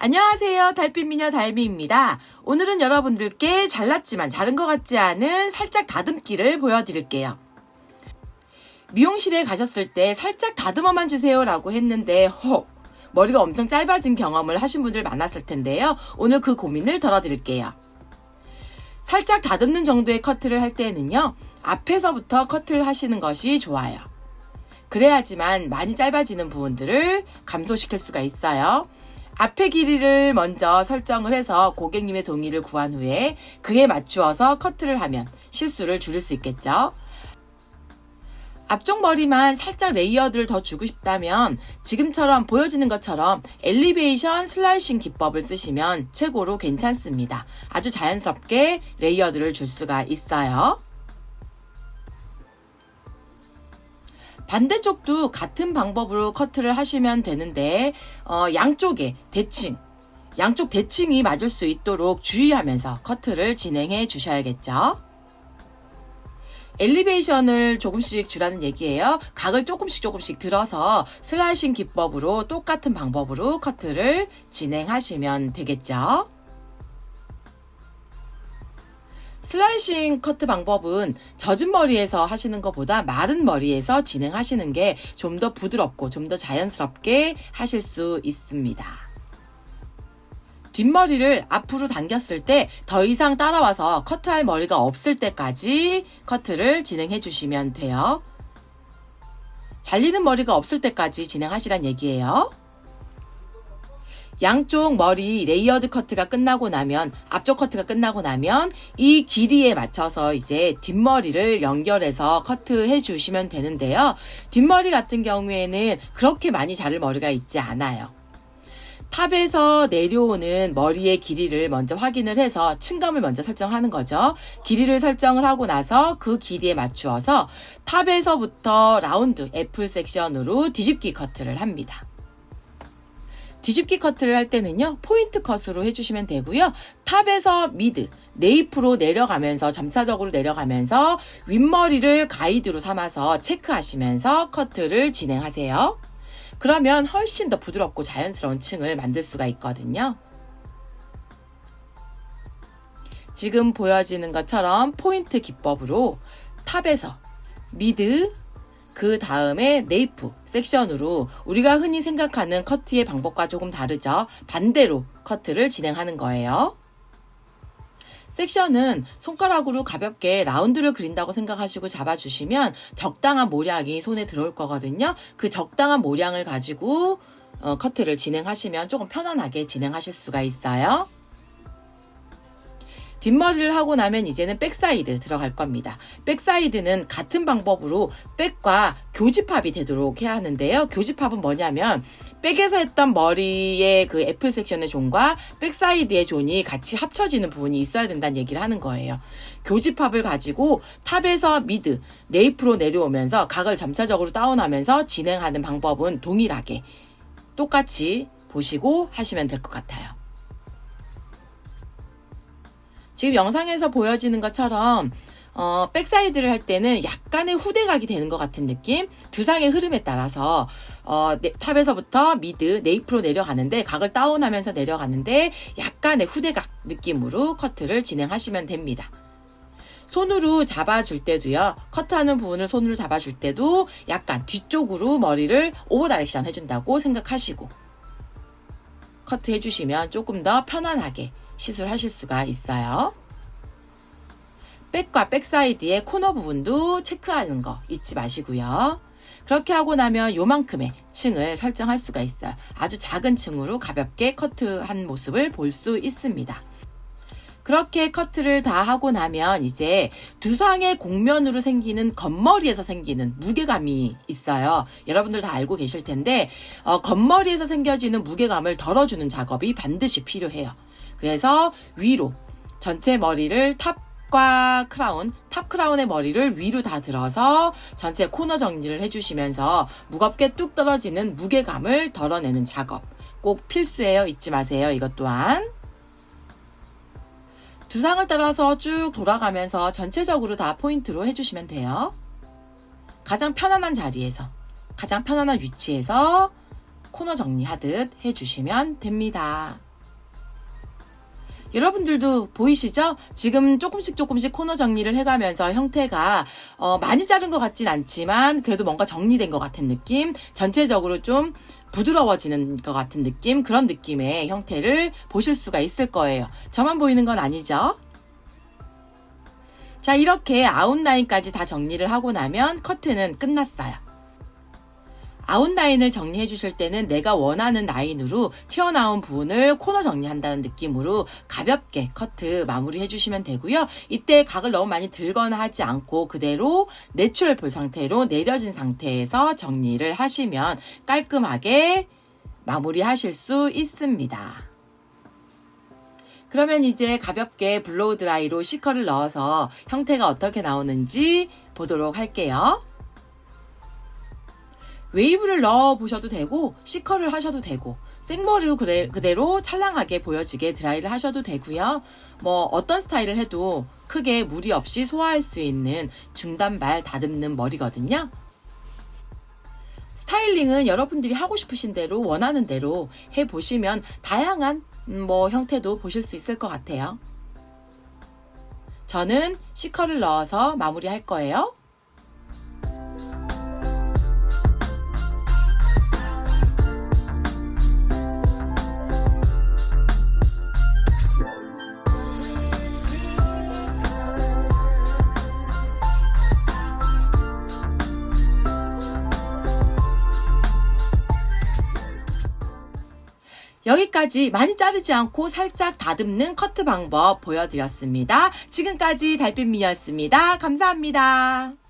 안녕하세요. 달빛미녀 달미입니다. 오늘은 여러분들께 잘랐지만 자른 것 같지 않은 살짝 다듬기를 보여드릴게요. 미용실에 가셨을 때 살짝 다듬어만 주세요 라고 했는데 머리가 엄청 짧아진 경험을 하신 분들 많았을 텐데요. 오늘 그 고민을 덜어드릴게요. 살짝 다듬는 정도의 커트를 할 때는요, 앞에서부터 커트를 하시는 것이 좋아요. 그래야지만 많이 짧아지는 부분들을 감소시킬 수가 있어요. 앞의 길이를 먼저 설정을 해서 고객님의 동의를 구한 후에 그에 맞추어서 커트를 하면 실수를 줄일 수 있겠죠. 앞쪽 머리만 살짝 레이어드를 더 주고 싶다면 지금처럼 보여지는 것처럼 엘리베이션 슬라이싱 기법을 쓰시면 최고로 괜찮습니다. 아주 자연스럽게 레이어드를 줄 수가 있어요. 반대쪽도 같은 방법으로 커트를 하시면 되는데 양쪽에 양쪽 대칭이 맞을 수 있도록 주의하면서 커트를 진행해 주셔야겠죠. 엘리베이션을 조금씩 주라는 얘기예요. 각을 조금씩 들어서 슬라이싱 기법으로 똑같은 방법으로 커트를 진행하시면 되겠죠. 슬라이싱 커트 방법은 젖은 머리에서 하시는 것보다 마른 머리에서 진행하시는 게 좀 더 부드럽고 좀 더 자연스럽게 하실 수 있습니다. 뒷머리를 앞으로 당겼을 때 더 이상 따라와서 커트할 머리가 없을 때까지 커트를 진행해 주시면 돼요. 잘리는 머리가 없을 때까지 진행하시란 얘기예요. 양쪽 머리 레이어드 커트가 끝나고 나면, 앞쪽 커트가 끝나고 나면 이 길이에 맞춰서 이제 뒷머리를 연결해서 커트해 주시면 되는데요. 뒷머리 같은 경우에는 그렇게 많이 자를 머리가 있지 않아요. 탑에서 내려오는 머리의 길이를 먼저 확인을 해서 층감을 먼저 설정하는 거죠. 길이를 설정을 하고 나서 그 길이에 맞추어서 탑에서부터 라운드 애플 섹션으로 뒤집기 커트를 합니다. 뒤집기 커트를 할 때는요, 포인트 컷으로 해주시면 되고요. 탑에서 미드, 네이프로 내려가면서 점차적으로 내려가면서 윗머리를 가이드로 삼아서 체크하시면서 커트를 진행하세요. 그러면 훨씬 더 부드럽고 자연스러운 층을 만들 수가 있거든요. 지금 보여지는 것처럼 포인트 기법으로 탑에서 미드, 그 다음에 네이프 섹션으로 우리가 흔히 생각하는 커트의 방법과 조금 다르죠. 반대로 커트를 진행하는 거예요. 섹션은 손가락으로 가볍게 라운드를 그린다고 생각하시고 잡아주시면 적당한 모량이 손에 들어올 거거든요. 그 적당한 모량을 가지고 커트를 진행하시면 조금 편안하게 진행하실 수가 있어요. 뒷머리를 하고 나면 이제는 백사이드 들어갈 겁니다. 백사이드는 같은 방법으로 백과 교집합이 되도록 해야 하는데요. 교집합은 뭐냐면 백에서 했던 머리의 그 애플 섹션의 존과 백사이드의 존이 같이 합쳐지는 부분이 있어야 된다는 얘기를 하는 거예요. 교집합을 가지고 탑에서 미드, 네이프로 내려오면서 각을 점차적으로 다운하면서 진행하는 방법은 동일하게 똑같이 보시고 하시면 될 것 같아요. 지금 영상에서 보여지는 것처럼 백사이드를 할 때는 약간의 후대각이 되는 것 같은 느낌? 두상의 흐름에 따라서 탑에서부터 미드, 네이프로 내려가는데 각을 다운하면서 내려가는데 약간의 후대각 느낌으로 커트를 진행하시면 됩니다. 손으로 잡아줄 때도요, 커트하는 부분을 손으로 잡아줄 때도 약간 뒤쪽으로 머리를 오버 다이렉션 해준다고 생각하시고 커트 해주시면 조금 더 편안하게 시술하실 수가 있어요. 백과 백사이드의 코너 부분도 체크하는 거 잊지 마시고요. 그렇게 하고 나면 요만큼의 층을 설정할 수가 있어요. 아주 작은 층으로 가볍게 커트한 모습을 볼 수 있습니다. 그렇게 커트를 다 하고 나면 이제 두상의 곡면으로 생기는 겉머리에서 생기는 무게감이 있어요. 여러분들 다 알고 계실 텐데 겉머리에서 생겨지는 무게감을 덜어주는 작업이 반드시 필요해요. 그래서 위로 전체 머리를 탑 크라운의 머리를 위로 다 들어서 전체 코너 정리를 해주시면서 무겁게 뚝 떨어지는 무게감을 덜어내는 작업 꼭 필수예요. 잊지 마세요. 이것 또한 두상을 따라서 쭉 돌아가면서 전체적으로 다 포인트로 해주시면 돼요. 가장 편안한 자리에서, 가장 편안한 위치에서 코너 정리하듯 해주시면 됩니다. 여러분들도 보이시죠? 지금 조금씩 코너 정리를 해가면서 형태가 많이 자른 것 같진 않지만 그래도 뭔가 정리된 것 같은 느낌, 전체적으로 좀 부드러워지는 것 같은 느낌, 그런 느낌의 형태를 보실 수가 있을 거예요. 저만 보이는 건 아니죠? 자, 이렇게 아웃라인까지 다 정리를 하고 나면 커트는 끝났어요. 아웃라인을 정리해 주실 때는 내가 원하는 라인으로 튀어나온 부분을 코너 정리한다는 느낌으로 가볍게 커트 마무리 해주시면 되고요. 이때 각을 너무 많이 들거나 하지 않고 그대로 내추럴 볼 상태로 내려진 상태에서 정리를 하시면 깔끔하게 마무리 하실 수 있습니다. 그러면 이제 가볍게 블로우 드라이로 C컬을 넣어서 형태가 어떻게 나오는지 보도록 할게요. 웨이브를 넣어 보셔도 되고 C컬을 하셔도 되고 생머리로 그대로 찰랑하게 보여지게 드라이를 하셔도 되고요. 뭐 어떤 스타일을 해도 크게 무리 없이 소화할 수 있는 중단발 다듬는 머리거든요. 스타일링은 여러분들이 하고 싶으신 대로 원하는 대로 해보시면 다양한 형태도 보실 수 있을 것 같아요. 저는 C컬을 넣어서 마무리할 거예요. 여기까지 많이 자르지 않고 살짝 다듬는 커트 방법 보여드렸습니다. 지금까지 달빛미녀였습니다. 감사합니다.